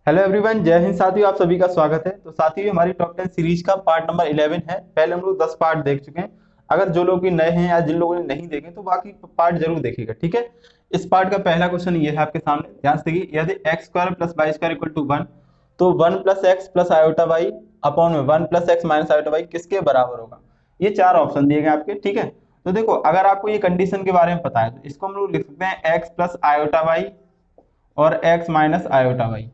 Hello everyone, जय हिंद साथियों। आप सभी का स्वागत है। तो साथियों, हमारी टॉप 10 सीरीज का पार्ट नंबर 11 है। पहले हम लोग 10 पार्ट देख चुके हैं। अगर जो लोग भी नए हैं या जिन लोगों ने नहीं देखे तो बाकी पार्ट जरूर देखिएगा, ठीक है। इस पार्ट का पहला क्वेश्चन ये है आपके सामने, ध्यान से देखिए। यदि x square plus y square equal to 1, तो 1 plus x plus iota y upon में 1 plus x minus iota y किसके बराबर होगा। ये चार ऑप्शन दिए गए आपके, ठीक है। तो देखो, अगर आपको ये कंडीशन के बारे में पता है तो इसको हम लोग लिख सकते हैं एक्स प्लस आयोटा वाई और एक्स माइनस आयोटा वाई।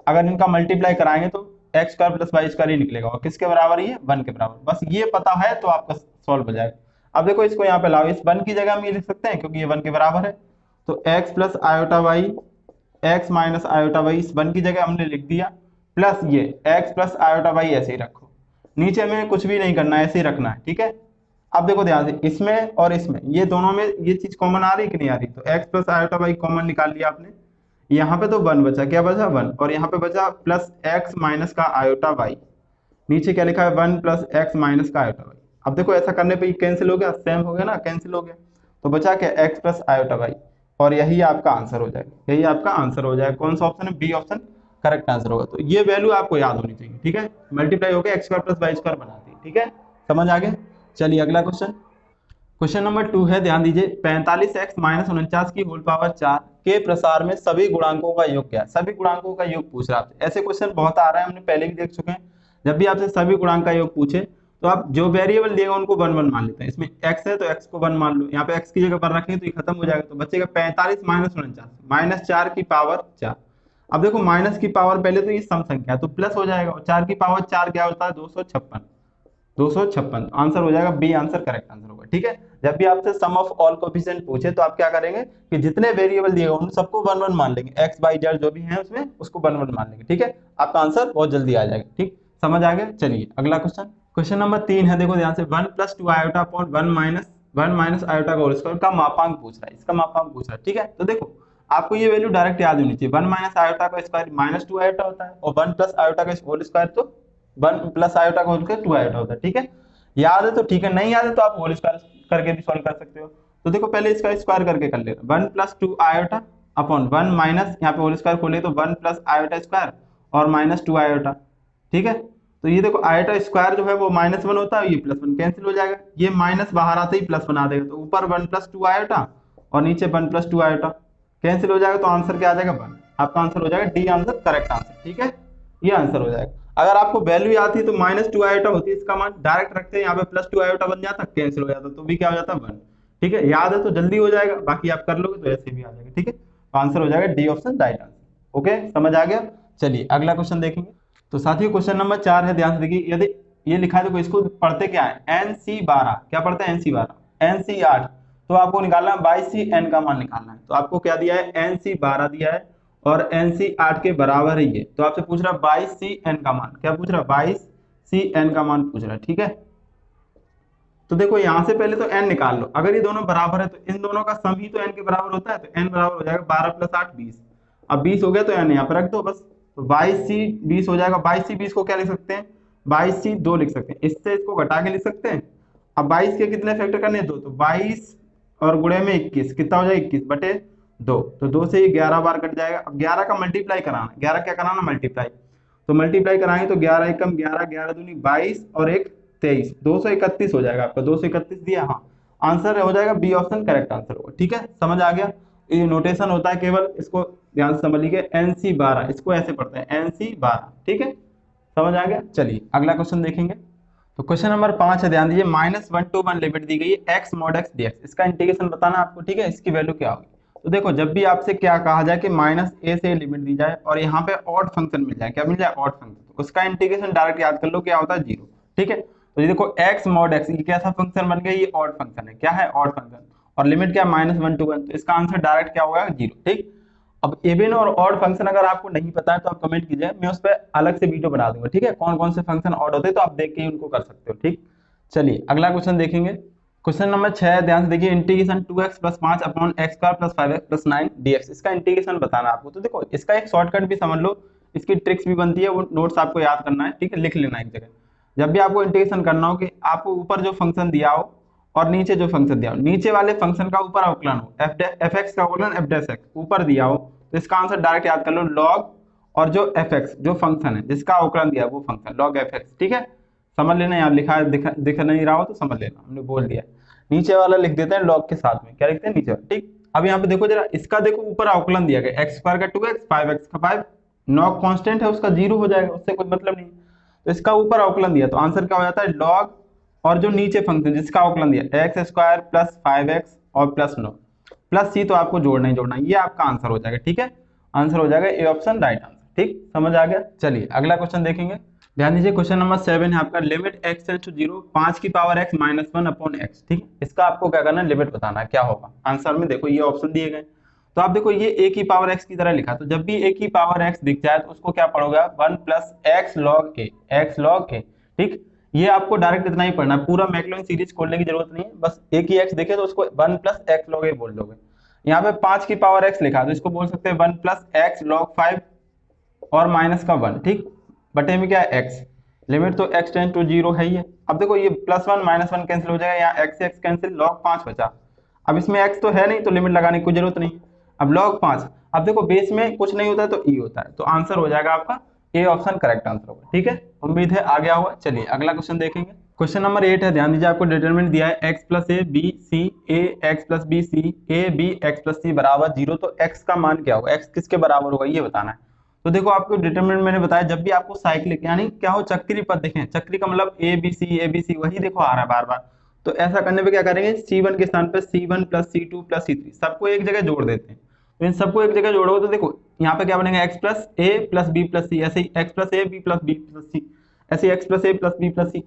अगर इनका मल्टीप्लाई कराएंगे तो x square plus y square ही निकलेगा, और किसके बराबर ही है, 1 के बराबर। बस ये पता है तो आपका सॉल्व हो जाएगा। अब देखो, इसको यहाँ पे लाओ, इस 1 की जगह हम ये लिख सकते हैं क्योंकि ये 1 के बराबर है। तो x plus iota y x minus iota y इस 1 की जगह हमने लिख दिया, प्लस ये एक्स प्लस आयोटा वाई ऐसे ही रखो। नीचे में कुछ भी नहीं करना है, ऐसे ही रखना है, ठीक है। अब देखो ध्यान से, इसमें और इसमें ये दोनों में ये चीज कॉमन आ रही है कि नहीं आ रही। तो x plus iota y common निकाल लिया आपने। यहाँ पे तो 1 बचा, क्या बचा 1, और यहाँ पे बचा प्लस एक्स माइनस का आयोटा वाई। नीचे क्या लिखा है, 1 प्लस एक्स माइनस का आयोटा वाई। अब देखो, ऐसा करने पे कैंसिल हो गया, सेम हो गया ना, कैंसिल हो गया। तो बचा क्या, एक्स प्लस आयोटा वाई। और यही आपका आंसर हो जाएगा, यही आपका आंसर हो जाएगा। कौन सा ऑप्शन है, बी ऑप्शन करेक्ट आंसर होगा। तो ये वैल्यू आपको याद होनी चाहिए, ठीक है। मल्टीप्लाई होकर x square plus y square बनाती है, ठीक है। समझ आ गया। चलिए अगला क्वेश्चन। क्वेश्चन नंबर 2 है, ध्यान दीजिए। 45x माइनस 49 की होल पावर 4 के प्रसार में सभी गुणांकों का योग क्या है। सभी गुणांकों का योग पूछ रहा है आपसे। ऐसे क्वेश्चन बहुत आ रहे हैं, हमने पहले भी देख चुके हैं। जब भी आपसे सभी गुणांक का योग पूछे तो आप जो वेरिएबल दिएगा उनको 1 1 मान लेते हैं। इसमें x है तो x को 1 मान लो, यहाँ पे x की जगह पर रखेंगे तो ये खत्म हो जाएगा। तो बचेगा 45 माइनस 49 माइनस 4 की पावर 4। अब देखो, माइनस की पावर पहले तो ये सम संख्या है तो प्लस हो जाएगा, और 4 की पावर 4 क्या होता है, 256। 256 आंसर हो जाएगा, बी आंसर करेक्ट आंसर होगा, ठीक है। जब भी आपसे सम ऑफ ऑल कोफिशिएंट पूछे तो आप क्या करेंगे कि जितने वेरिएबल दिए उन सबको 1 1 मान लेंगे। एक्स वाई जेड जो भी है उसमें उसको 1 1 मान लेंगे, ठीक है। आपका आंसर बहुत जल्दी आ जाएगा, ठीक। समझ आ गया। चलिए अगला क्वेश्चन। क्वेश्चन नंबर 3 है, देखो ध्यान से। 1 plus 2 iota upon 1 minus iota का होल स्क्वायर का मापांक पूछ रहा है, इसका मापांक पूछ रहा है, ठीक है। तो देखो, आपको ये वैल्यू डायरेक्ट याद होनी चाहिए। 1 माइनस आयोटा का स्क्वायर माइनस 2 आयोटा होता है, और 1 प्लस आयोटा का होल स्क्वायर तो 1 प्लस आयोटा का होल स्क्वायर 2 आयोटा होता है, ठीक है। याद है तो ठीक है, नहीं याद है तो आप होल स्क्वायर करके भी सॉल्व कर सकते हो। तो देखो, पहले इसका स्क्वायर करके कर लेना। 1 प्लस 2 आयोटा अपॉन 1 माइनस, यहाँ पे होल स्क्वायर खोले तो 1 प्लस आयोटा स्क्वायर और माइनस 2 आयोटा, ठीक है। तो ये देखो, आयोटा स्क्वायर जो है वो -1 होता है, ये +1 कैंसिल हो जाएगा। ये माइनस बाहर आते ही प्लस बना देगा, तो ऊपर 1 प्लस 2 आयोटा और नीचे 1 प्लस 2 आयोटा कैंसिल हो जाएगा। तो आंसर क्या आ जाएगा, 1। आपका आंसर हो जाएगा डी आंसर करेक्ट आंसर, ठीक है। ये आंसर हो जाएगा। अगर आपको वैल्यू आती है तो -2 आयोटा होती है, इसका मान डायरेक्ट रखते हैं, यहाँ पे +2 आयोटा बन जाता, कैंसिल हो जाता, तो भी क्या हो जाता, 1, ठीक है। याद है तो जल्दी हो जाएगा, बाकी आप कर लोगे तो ऐसे भी आ जाएगा, ठीक है। आंसर हो जाएगा D option right answer. Okay, समझ आ गया। चलिए अगला क्वेश्चन देखेंगे। तो साथियों, क्वेश्चन नंबर 4 है, ध्यान से देखिए। यदि ये लिखा है, देखो इसको पढ़ते क्या है, NC12 क्या पढ़ते हैं, NC12 NC8। तो आपको निकालना है 22C n का मान निकालना है। तो आपको क्या दिया है, NC12 दिया है और NC8 के बराबर है ये। तो आपसे पूछ रहा है 22CN का मान, क्या पूछ रहा है, 22CN का मान पूछ रहा है, ठीक है। तो देखो, यहां से पहले तो n निकाल लो। अगर ये दोनों बराबर है तो इन दोनों का सम ही तो n के बराबर होता है, तो n बराबर हो जाएगा 12 + 8 20। अब 20 हो गया तो n यहाँ पे रख दो बस। तो 22C 20 हो जाएगा। 22C 20 को क्या लिख सकते हैं, 22C 2 लिख सकते हैं, इससे इसको घटा के लिख सकते हैं। अब 22 के कितने फैक्टर करने हैं, 2, तो 22 और गुणे में 21 कितना हो जाएगा, 21/2। तो 2 से ही 11 बार कट जाएगा। अब 11 का मल्टीप्लाई कराना, 11 क्या कराना, मल्टीप्लाई। तो मल्टीप्लाई कराएंगे तो 11 एकम 11, 11 दूनी 22 और 1 23, 231 हो जाएगा आपका। 231 दिया, हाँ। आंसर हो जाएगा बी ऑप्शन करेक्ट आंसर होगा, ठीक है। समझ आ गया। ये नोटेशन होता है, केवल इसको ध्यान से समझ लीजिए। NC12 इसको ऐसे पढ़ते हैं, NC12, ठीक है। समझ आ गया। चलिए अगला क्वेश्चन देखेंगे। तो क्वेश्चन नंबर 5 है, ध्यान दीजिए। -1 to 1 लिमिट दी गई है, x mod x dx। इसका इंटीग्रेशन बताना आपको, ठीक है। इसकी वैल्यू क्या होगी। तो देखो, जब भी आपसे क्या कहा जाए कि -a से लिमिट दी जाए और यहाँ पे ऑड फंक्शन मिल जाए, क्या मिल जाए, ऑड फंक्शन, तो उसका इंटीग्रेशन डायरेक्ट याद कर लो, क्या होता है, 0, ठीक है। तो ये देखो, x mod x ये कैसा फंक्शन बन गया, ये ऑड फंक्शन है, क्या है, ऑड फंक्शन। और लिमिट क्या, -1 to 1, तो इसका आंसर डायरेक्ट क्या होगा, 0, ठीक। अब इवन और ऑड फंक्शन अगर आपको नहीं पता है तो आप कमेंट कीजिए, मैं उस पर अलग से वीडियो बना दूंगा, ठीक है। कौन कौन से फंक्शन ऑड होते हैं तो आप देख के ही उनको कर सकते हो, ठीक। चलिए अगला क्वेश्चन देखेंगे। क्वेश्चन नंबर 6, ध्यान से देखिए। Integration 2x + 5 upon x² + 5x + 9 dx। इसका इंटीग्रेशन बताना आपको। तो देखो, इसका एक शॉर्टकट भी समझ लो, इसकी ट्रिक्स भी बनती है, वो नोट्स आपको याद करना है, ठीक है, लिख लेना एक जगह। जब भी आपको इंटीग्रेशन करना हो कि आपको ऊपर जो फंक्शन दिया हो और नीचे जो फंक्शन दिया हो, नीचे वाले फंक्शन का ऊपर अवकलन हो, f(x) का अवकलन f' ऊपर दिया हो, तो इसका आंसर डायरेक्ट याद कर लो, log और जो एफ एक्स जो फंक्शन है जिसका अवकलन दिया है वो फंक्शन लॉग एफ एक्स, ठीक है। समझ लेना, यहाँ लिखा है, दिख नहीं रहा हो तो समझ लेना, हमने बोल दिया। नीचे वाला लिख देते हैं लॉग के साथ में, क्या लिखते हैं नीचे वाला, ठीक। अब यहाँ पे देखो जरा, इसका देखो ऊपर अवकलन दिया गया एक्स स्क्वायर का 2x 5x का 5, लॉग कांस्टेंट है उसका 0 हो जाएगा, उससे कोई मतलब नहीं। तो इसका ऊपर अवकलन दिया तो आंसर क्या हो जाता है लॉग, और जो नीचे फंक्शन जिसका अवकलन दिया एक्स स्क्वायर प्लस 5x और प्लस 9 प्लस सी, तो आपको जोड़ना ही जोड़ना, ये आपका आंसर हो जाएगा, ठीक है। आंसर हो जाएगा ए ऑप्शन राइट आंसर, ठीक। समझ आ गया। चलिए अगला क्वेश्चन देखेंगे। ध्यान दीजिए क्वेश्चन नंबर 7 है आपका, लिमिट x टेंड्स टू 0 5 की power x minus 1 upon x, ठीक है। इसका आपको क्या करना है, लिमिट बताना है क्या होगा। आंसर में देखो ये ऑप्शन दिए गए, तो आप देखो ये a की पावर x की तरह लिखा, तो जब भी a की पावर x दिख जाए तो उसको क्या पढ़ोगे आप, 1 प्लस x लॉग a, ठीक। ये आपको डायरेक्ट इतना ही पढ़ना है, पूरा मैक्लॉरिन सीरीज खोलने की जरूरत नहीं है, बस a की x देखे तो उसको 1 प्लस x लॉग a बोल दोगे। यहाँ पे 5 की पावर x लिखा तो इसको बोल सकते हैं 1 प्लस x लॉग 5 और माइनस का 1, ठीक। बटे में क्या है x, लिमिट तो x टेंड टू 0 है ही है। अब देखो ये प्लस 1 माइनस 1 कैंसिल हो जाएगा, यहाँ x से x कैंसिल, लॉग 5 बचा। अब इसमें x तो है नहीं तो लिमिट लगाने की कोई जरूरत नहीं। अब log 5, अब देखो बेस में कुछ नहीं होता है तो e होता है, तो आंसर हो जाएगा आपका ए ऑप्शन करेक्ट आंसर होगा, ठीक है। उम्मीद है आ गया होगा। चलिए अगला क्वेश्चन देखेंगे। क्वेश्चन नंबर 8 है, ध्यान दीजिए, आपको डिटरमिनेंट दिया है x plus a b c a x plus b c a b x plus c बराबर 0, तो x का मान क्या होगा, x किसके बराबर होगा ये बताना है। तो देखो आपको डिटरमिनेंट मैंने बताया, जब भी आपको साइक्लिक यानी क्या हो, चक्री पद देखें, चक्री का मतलब ए बी सी वही देखो आ रहा है बार बार, तो ऐसा करने पे क्या करेंगे, C1 के स्थान पे C1 plus C2 plus C3 सबको एक जगह जोड़ देते हैं। तो इन सबको एक जगह जोड़ोगे तो देखो यहाँ पे क्या बनेगा, x plus a plus b plus c, ऐसे ही x plus a b plus b plus c, ऐसे x plus a plus b plus c,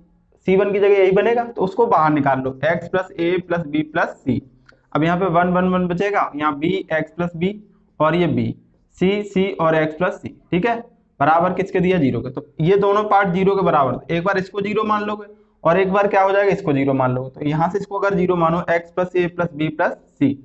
C1 की जगह यही बनेगा तो उसको बाहर निकाल लो, x plus a plus b plus c. अब यहाँ पे 1 1 1 बचेगा, यहाँ b x प्लस बी और ये b c और x प्लस सी, ठीक है, बराबर किसके दिया, 0 के। तो ये दोनों पार्ट 0 के बराबर, तो एक बार इसको 0 मान लोगे और एक बार क्या हो जाएगा, इसको 0 मान लोगे। तो यहाँ से इसको अगर 0 मानो, x plus a plus b plus c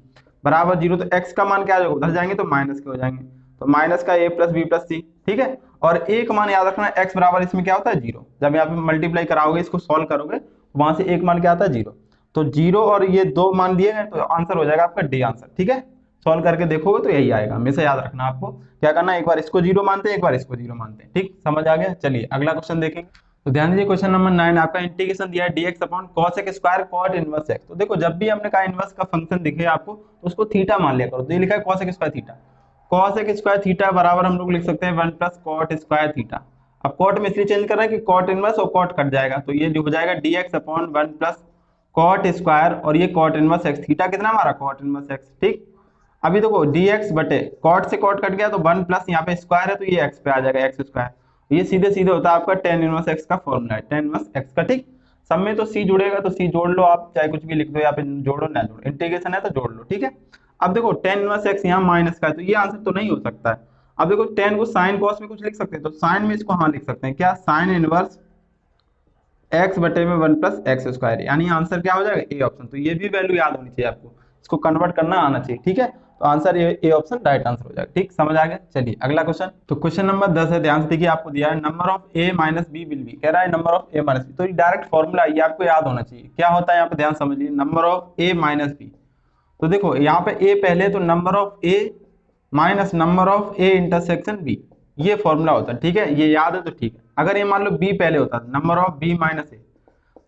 बराबर 0, तो x का मान क्या हो उधर जाएंगे तो माइनस के हो जाएंगे, तो माइनस का a प्लस बी प्लस सी, ठीक है। और एक मान याद रखना, x बराबर इसमें क्या होता है 0, जब यहाँ पे मल्टीप्लाई कराओगे इसको सॉल्व करोगे वहां से एक मान क्या आता है 0, तो 0 और ये 2 मान दिए गए तो आंसर हो जाएगा आपका डी आंसर, ठीक है। सॉल्व करके देखोगे तो यही आएगा, हमेशा याद रखना आपको क्या करना, एक बार इसको 0 मानते हैं एक बार इसको 0 मानते हैं, ठीक। समझ आ गया। चलिए अगला क्वेश्चन देखेंगे। तो ध्यान दीजिए क्वेश्चन नंबर 9 आपका, इंटीग्रेशन दिया है dx upon cos x square cot inverse x। तो देखो जब भी हमने कहा इनवर्स का फंक्शन दिखे आपको तो उसको थीटा मान लिया करो, तो ये लिखा है cos x square theta, cos x square theta बराबर हम लोग लिख सकते हैं 1 प्लस cot स्क्वायर थीटा। अब cot में इसलिए चेंज कर रहे हैं कि cot इनवर्स और cot कट जाएगा, तो ये हो जाएगा dx upon 1 plus cot square और ये cot इनवर्स x, थीटा कितना हमारा cot इनवर्स x, ठीक। अभी देखो dx बटे cot से cot कट गया तो 1 प्लस यहाँ पे स्क्वायर है तो ये x पे आ जाएगा x स्क्वायर, ये सीधे सीधे होता है आपका tan इनवर्स x का फॉर्मूला है, tan इनवर्स x का, ठीक। सब में तो c जुड़ेगा तो c जोड़ लो आप, चाहे कुछ भी लिख दो, यहाँ पे जोड़ो ना जोड़ो, इंटीग्रेशन है तो जोड़ लो, ठीक है। अब देखो tan इनवर्स x यहाँ माइनस का है तो ये आंसर तो नहीं हो सकता है। अब देखो tan को sin cos में कुछ लिख सकते हैं, तो sin में इसको हाँ लिख सकते हैं, क्या, sin इनवर्स x बटे में 1 प्लस एक्स स्क्वायर, यानी आंसर क्या हो जाएगा ए ऑप्शन। तो ये भी वैल्यू याद होनी चाहिए आपको, इसको कन्वर्ट करना आना चाहिए, ठीक है। तो answer A option right answer हो जाएगा, ठीक। समझ आ गया। चलिए अगला क्वेश्चन। तो क्वेश्चन नंबर 10 है, ध्यान से देखिए, आपको दिया है number of A minus B will be, कह रहा है number of A minus B, तो ये डायरेक्ट फॉर्मूला ये आपको याद होना चाहिए, क्या होता है यहाँ पे ध्यान समझिए, number of A minus B. तो देखो यहाँ पे ए पहले तो number of A minus number of A intersection B, ये फॉर्मूला होता है, ठीक है, ये याद है तो ठीक है। अगर ये मान लो बी पहले होता है नंबर ऑफ बी माइनस ए,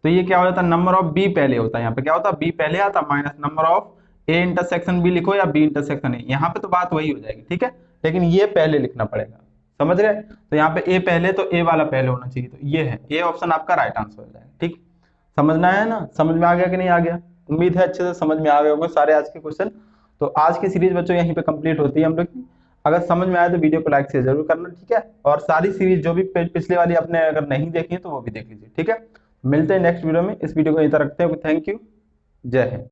तो ये क्या हो जाता है, नंबर ऑफ बी पहले होता है, यहाँ पे क्या होता है बी पहले आता minus number of A intersection B लिखो या बी इंटरसेक्शन ए, यहाँ पे तो बात वही हो जाएगी, ठीक है, लेकिन ये पहले लिखना पड़ेगा, समझ रहे। तो यहाँ पे ए पहले तो ए वाला पहले होना चाहिए, तो ये है ए ऑप्शन आपका राइट आंसर हो जाएगा, ठीक। समझना है ना, समझ में आ गया कि नहीं आ गया, उम्मीद है अच्छे से समझ में आ गए होंगे सारे आज के क्वेश्चन। तो आज की सीरीज बच्चों यहीं पे कंप्लीट होती है हम लोग की। अगर समझ में आए तो वीडियो को लाइक शेयर जरूर करना, ठीक है, और सारी सीरीज जो भी पिछले वाली अपने अगर नहीं देखी है तो वो भी देख लीजिए, ठीक है। मिलते हैं नेक्स्ट वीडियो में, इस वीडियो को यहीं तक रखते हैं, थैंक यू, जय हिंद।